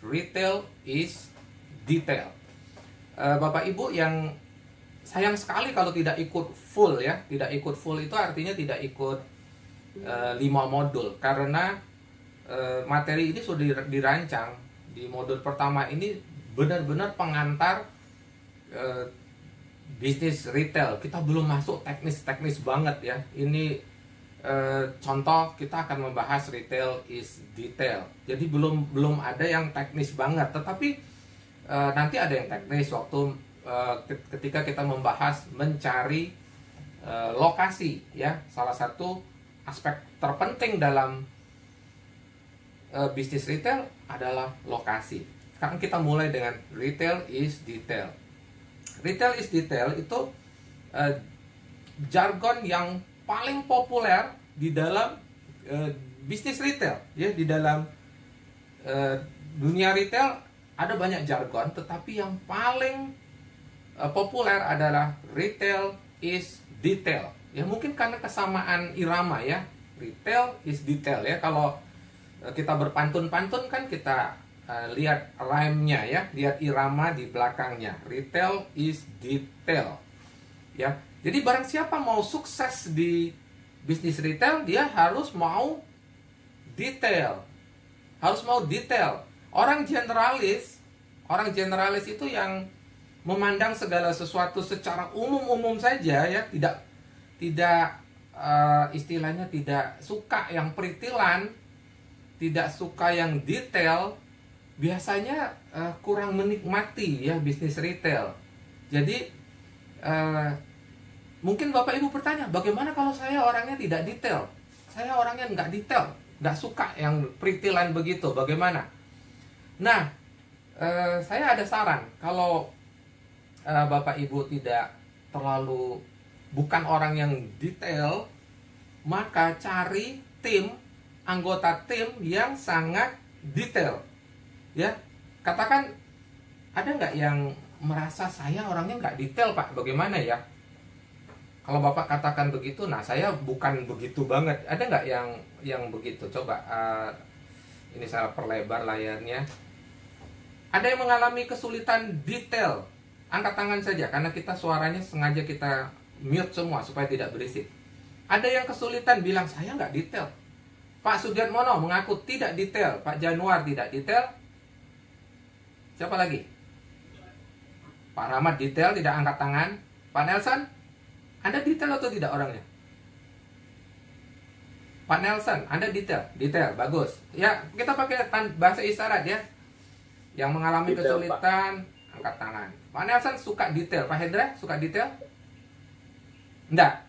retail is detail. Bapak Ibu yang sayang sekali kalau tidak ikut full ya. Tidak ikut full itu artinya tidak ikut 5 modul. Karena materi ini sudah dirancang. Di modul pertama ini benar-benar pengantar bisnis retail. Kita belum masuk teknis-teknis banget ya. Ini contoh, kita akan membahas retail is detail. Jadi belum ada yang teknis banget. Tetapi nanti ada yang teknis waktu ketika kita membahas mencari lokasi ya. Salah satu aspek terpenting dalam bisnis retail adalah lokasi. Sekarang kita mulai dengan retail is detail. Retail is detail itu jargon yang paling populer di dalam bisnis retail ya. Di dalam dunia retail ada banyak jargon, tetapi yang paling populer adalah retail is detail ya. Mungkin karena kesamaan irama ya, retail is detail ya. Kalau kita berpantun-pantun kan kita lihat rhyme-nya ya, lihat irama di belakangnya. Retail is detail ya. Jadi barang siapa mau sukses di bisnis retail, dia harus mau detail. Harus mau detail. Orang generalis itu yang memandang segala sesuatu secara umum-umum saja ya, tidak istilahnya tidak suka yang peritilan, tidak suka yang detail, biasanya kurang menikmati ya bisnis retail. Jadi mungkin Bapak Ibu bertanya, bagaimana kalau saya orangnya tidak detail? Saya orangnya nggak detail, nggak suka yang peritilan begitu, bagaimana? Nah, saya ada saran. Kalau Bapak Ibu tidak terlalu, bukan orang yang detail, maka cari anggota tim yang sangat detail. Ya, katakan ada nggak yang merasa saya orangnya nggak detail Pak, bagaimana ya? Kalau Bapak katakan begitu, nah saya bukan begitu banget. Ada nggak yang begitu? Coba ini saya perlebar layarnya. Ada yang mengalami kesulitan detail? Angkat tangan saja, karena kita suaranya sengaja kita mute semua supaya tidak berisik. Ada yang kesulitan bilang saya nggak detail. Pak Sudiatmono mengaku tidak detail. Pak Januar tidak detail. Siapa lagi? Pak Rahmat detail, tidak angkat tangan. Pak Nelson, Anda detail atau tidak orangnya? Pak Nelson, Anda detail? Detail, bagus. Ya, kita pakai bahasa isyarat ya. Yang mengalami detail, kesulitan, Pak, angkat tangan. Pak Nelson suka detail. Pak Hendra suka detail? Enggak.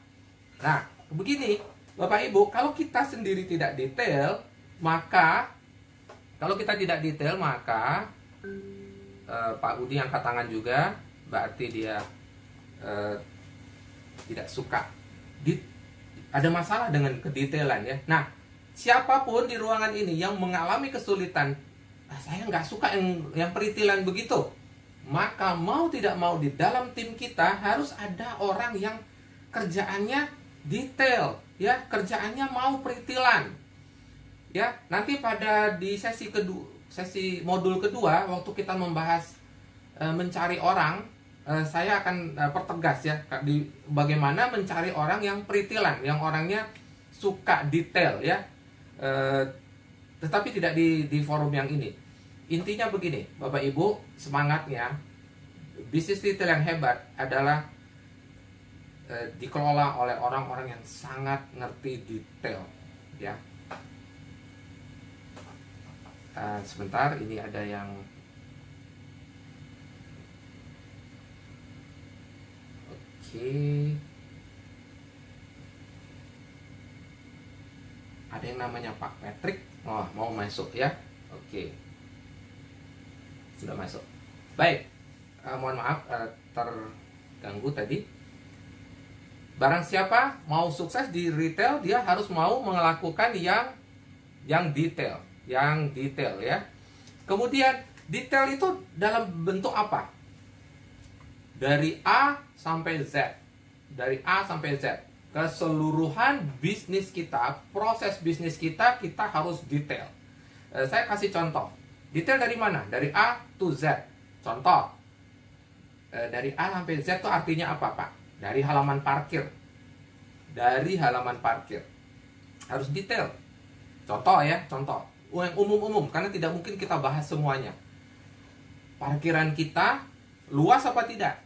Nah, begini, Bapak Ibu, kalau kita sendiri tidak detail, maka Pak Budi angkat tangan juga, berarti dia tidak suka. Ada masalah dengan kedetailan ya. Nah, siapapun di ruangan ini yang mengalami kesulitan, saya nggak suka yang peritilan begitu, maka mau tidak mau di dalam tim kita harus ada orang yang kerjaannya detail, ya, kerjaannya mau peritilan, ya. Nanti di sesi modul kedua, waktu kita membahas mencari orang, saya akan pertegas ya bagaimana mencari orang yang peritilan, yang orangnya suka detail ya. Tetapi tidak di forum yang ini. Intinya begini, Bapak Ibu, semangatnya bisnis retail yang hebat adalah dikelola oleh orang-orang yang sangat ngerti detail ya. Sebentar, ini ada yang ada yang namanya Pak Patrick. Oh, mau masuk ya. Oke, sudah masuk. Baik, mohon maaf terganggu tadi. Barang siapa mau sukses di retail, dia harus mau melakukan yang detail, ya. Kemudian detail itu dalam bentuk apa? Dari A sampai Z. Dari A sampai Z. Keseluruhan bisnis kita, proses bisnis kita harus detail. Saya kasih contoh. Detail dari mana? Dari A to Z. Contoh, dari A sampai Z itu artinya apa, Pak? Dari halaman parkir. Dari halaman parkir. Harus detail. Contoh ya, contoh. Yang umum-umum, karena tidak mungkin kita bahas semuanya. Parkiran kita luas apa tidak?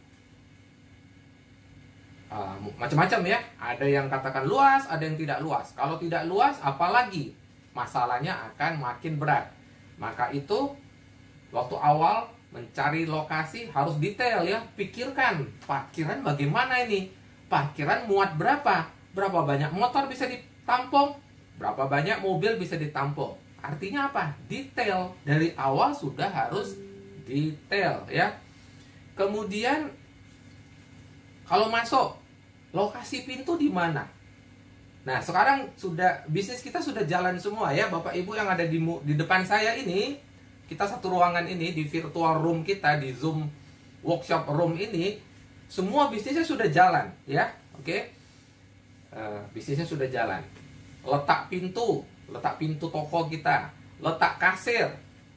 Macam-macam ya. Ada yang katakan luas, ada yang tidak luas. Kalau tidak luas, apalagi masalahnya akan makin berat. Maka itu waktu awal mencari lokasi harus detail ya. Pikirkan parkiran bagaimana ini. Parkiran muat berapa? Berapa banyak motor bisa ditampung? Berapa banyak mobil bisa ditampung? Artinya apa? Detail. Dari awal sudah harus detail ya. Kemudian kalau masuk, lokasi pintu di mana? Nah, sekarang sudah bisnis kita sudah jalan semua ya, Bapak Ibu yang ada di depan saya ini. Kita satu ruangan ini di virtual room kita, di Zoom workshop room ini, semua bisnisnya sudah jalan ya. Oke. Bisnisnya sudah jalan. Letak pintu toko kita, letak kasir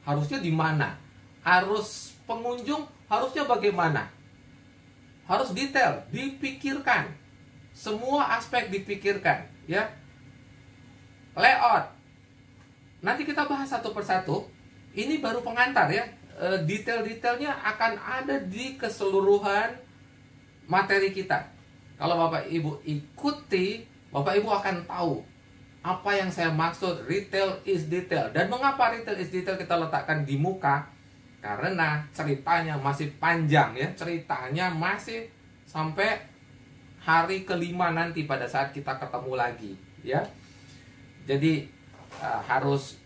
harusnya di mana? Harus pengunjung harusnya bagaimana? Harus detail, dipikirkan. Semua aspek dipikirkan, ya. Layout. Nanti kita bahas satu persatu. Ini baru pengantar ya. Detail-detailnya akan ada di keseluruhan materi kita. Kalau Bapak Ibu ikuti, Bapak Ibu akan tahu apa yang saya maksud retail is detail. Dan mengapa retail is detail kita letakkan di muka? Karena ceritanya masih panjang ya. Ceritanya masih sampai hari kelima nanti pada saat kita ketemu lagi ya. Jadi harus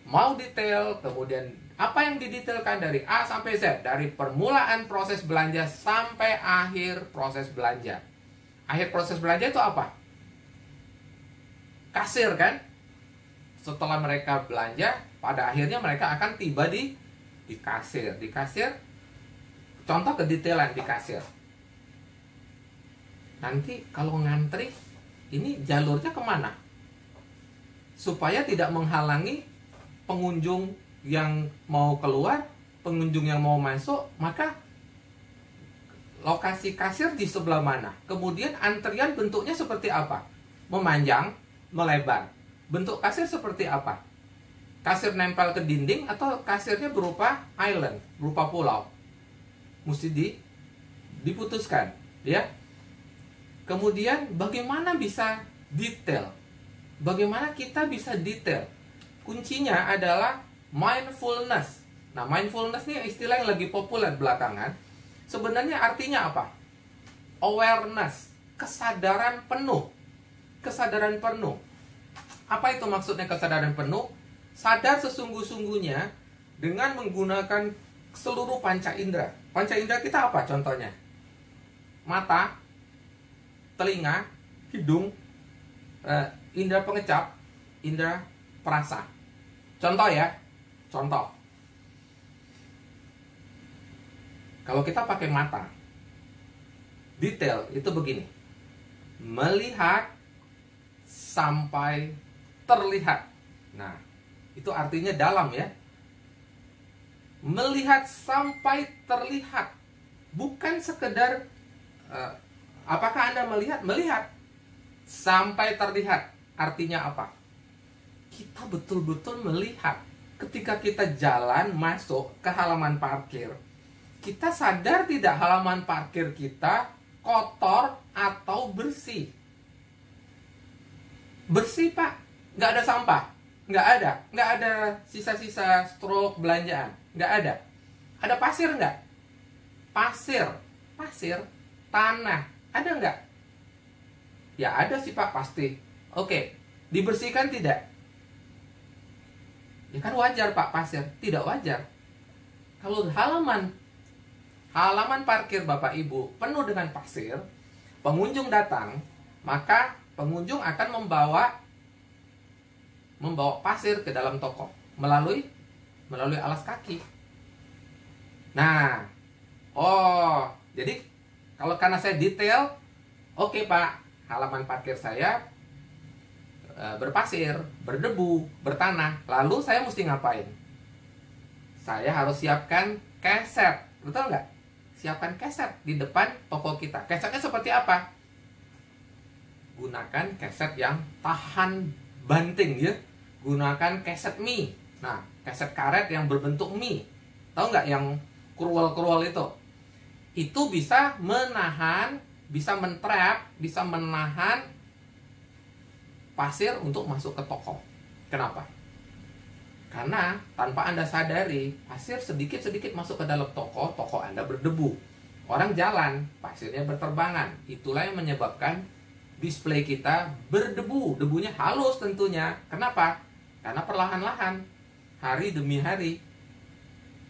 mau detail. Kemudian apa yang didetailkan dari A sampai Z, dari permulaan proses belanja sampai akhir proses belanja. Akhir proses belanja itu apa? Kasir kan? Setelah mereka belanja, pada akhirnya mereka akan tiba di kasir. Di kasir, contoh kedetailan di kasir. Nanti kalau ngantri, ini jalurnya kemana? Supaya tidak menghalangi pengunjung yang mau keluar, pengunjung yang mau masuk, maka lokasi kasir di sebelah mana? Kemudian antrian bentuknya seperti apa? Memanjang, melebar. Bentuk kasir seperti apa? Kasir nempel ke dinding atau kasirnya berupa island, berupa pulau? Mesti diputuskan, ya. Kemudian bagaimana bisa detail? Bagaimana kita bisa detail? Kuncinya adalah mindfulness. Nah, mindfulness ini istilah yang lagi populer belakangan. Sebenarnya artinya apa? Awareness, kesadaran penuh. Kesadaran penuh. Apa itu maksudnya kesadaran penuh? Sadar sesungguh-sungguhnya dengan menggunakan seluruh panca indera. Panca indera kita apa contohnya? Mata, telinga, hidung, indera pengecap, indera perasa. Contoh ya, contoh. Kalau kita pakai mata, detail itu begini. Melihat sampai terlihat. Nah, itu artinya dalam ya. Melihat sampai terlihat. Bukan sekedar apakah Anda melihat? Melihat sampai terlihat. Artinya apa? Kita betul-betul melihat. Ketika kita jalan masuk ke halaman parkir, kita sadar tidak halaman parkir kita kotor atau bersih? Bersih, Pak. Nggak ada sampah. Nggak ada. Nggak ada sisa-sisa strok belanjaan. Nggak ada. Ada pasir nggak? Pasir. Pasir. Tanah. Ada nggak? Ya ada sih, Pak, pasti. Oke. Dibersihkan tidak? Ya kan wajar, Pak, pasir. Tidak wajar. Kalau halaman parkir Bapak Ibu penuh dengan pasir, pengunjung datang, maka pengunjung akan membawa pasir ke dalam toko melalui alas kaki. Nah, jadi kalau karena saya detail, oke, Pak, halaman parkir saya berpasir, berdebu, bertanah. Lalu saya mesti ngapain? saya harus siapkan keset. Betul nggak? Siapkan keset di depan toko kita. Kesetnya seperti apa? Gunakan keset yang tahan banting ya. Gunakan keset mie. Nah, keset karet yang berbentuk mie. Tahu nggak yang kruwel-kruwel itu? Itu bisa menahan, bisa mentrap, bisa menahan pasir untuk masuk ke toko. Kenapa? Karena tanpa Anda sadari, pasir sedikit-sedikit masuk ke dalam toko, toko Anda berdebu. Orang jalan, pasirnya berterbangan. Itulah yang menyebabkan display kita berdebu. Debunya halus tentunya. Kenapa? Karena perlahan-lahan, hari demi hari.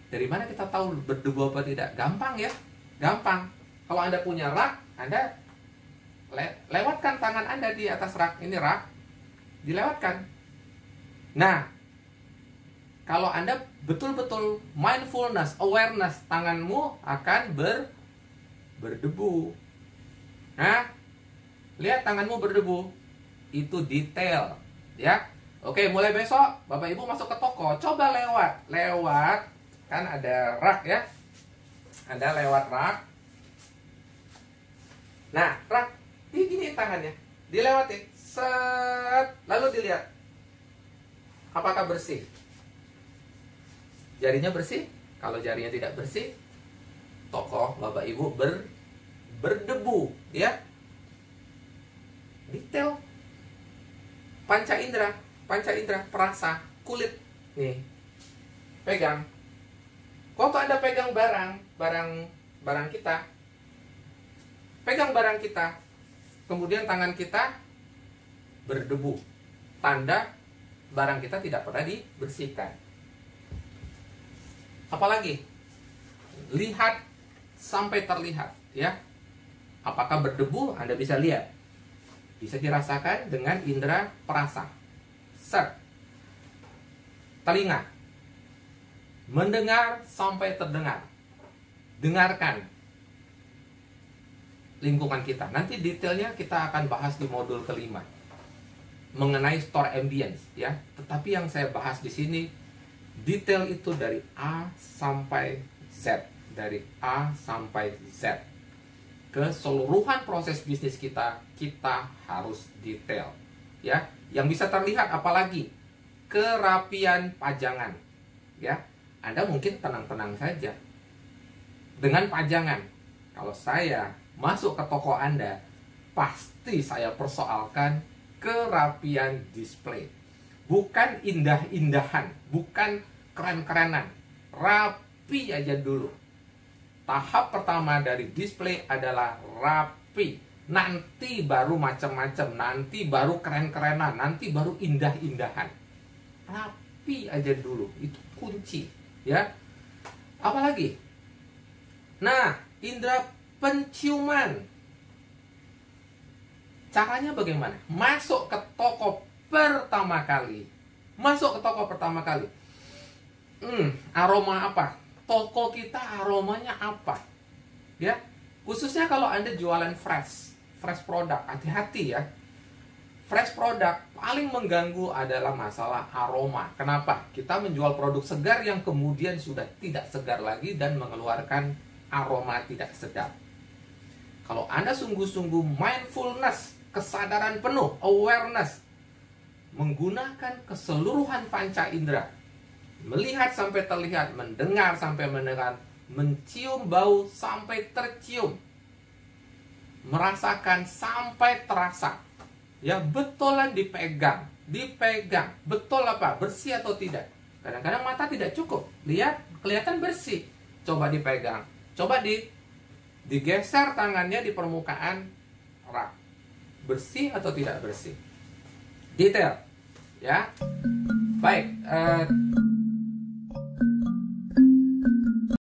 Dari mana kita tahu berdebu apa tidak? Gampang ya, gampang. Kalau Anda punya rak, Anda lewatkan tangan Anda di atas rak. Ini rak, dilewatkan. Nah, kalau Anda betul-betul mindfulness, awareness, tanganmu akan berdebu. Nah, lihat tanganmu berdebu. Itu detail, ya. Oke, mulai besok Bapak Ibu masuk ke toko, coba lewat, kan ada rak ya. Anda lewat rak. Nah, rak, gini tangannya, dilewatin, set, lalu dilihat apakah bersih. Jarinya bersih. Kalau jarinya tidak bersih, toko Bapak Ibu berdebu, ya. Detail. Panca indera, perasa, kulit. Nih. Pegang. Waktu Anda pegang barang kita. Pegang barang kita. Kemudian tangan kita berdebu. Tanda barang kita tidak pernah dibersihkan. Apalagi lihat sampai terlihat, ya. Apakah berdebu? Anda bisa lihat, bisa dirasakan dengan indera perasa. Set. Telinga, mendengar sampai terdengar. Dengarkan lingkungan kita. Nanti detailnya kita akan bahas di modul kelima mengenai store ambience, ya. Tetapi yang saya bahas di sini, detail itu dari A sampai Z. Dari A sampai Z. Keseluruhan proses bisnis kita harus detail. Ya, yang bisa terlihat apalagi kerapian pajangan. Ya, Anda mungkin tenang-tenang saja dengan pajangan. Kalau saya masuk ke toko Anda, pasti saya persoalkan kerapian display. Bukan indah-indahan, bukan keren-kerenan, rapi aja dulu. Tahap pertama dari display adalah rapi. Nanti baru macam-macam, nanti baru keren-kerenan, nanti baru indah-indahan. Rapi aja dulu, itu kunci, ya. Apalagi? Nah, indera penciuman. Caranya bagaimana? Masuk ke toko pertama kali. Aroma apa? Toko kita aromanya apa? Ya, khususnya kalau Anda jualan fresh produk, hati-hati ya. Fresh produk paling mengganggu adalah masalah aroma. Kenapa? Kita menjual produk segar yang kemudian sudah tidak segar lagi dan mengeluarkan aroma tidak sedap. Kalau Anda sungguh-sungguh mindfulness, kesadaran penuh, awareness, menggunakan keseluruhan panca indera, melihat sampai terlihat, mendengar sampai mendengar, mencium bau sampai tercium, merasakan sampai terasa, ya, betulan dipegang, betul apa? Bersih atau tidak? Kadang-kadang mata tidak cukup, lihat, kelihatan bersih, coba dipegang, coba digeser tangannya di permukaan rak, bersih atau tidak bersih? Detail, ya. Baik,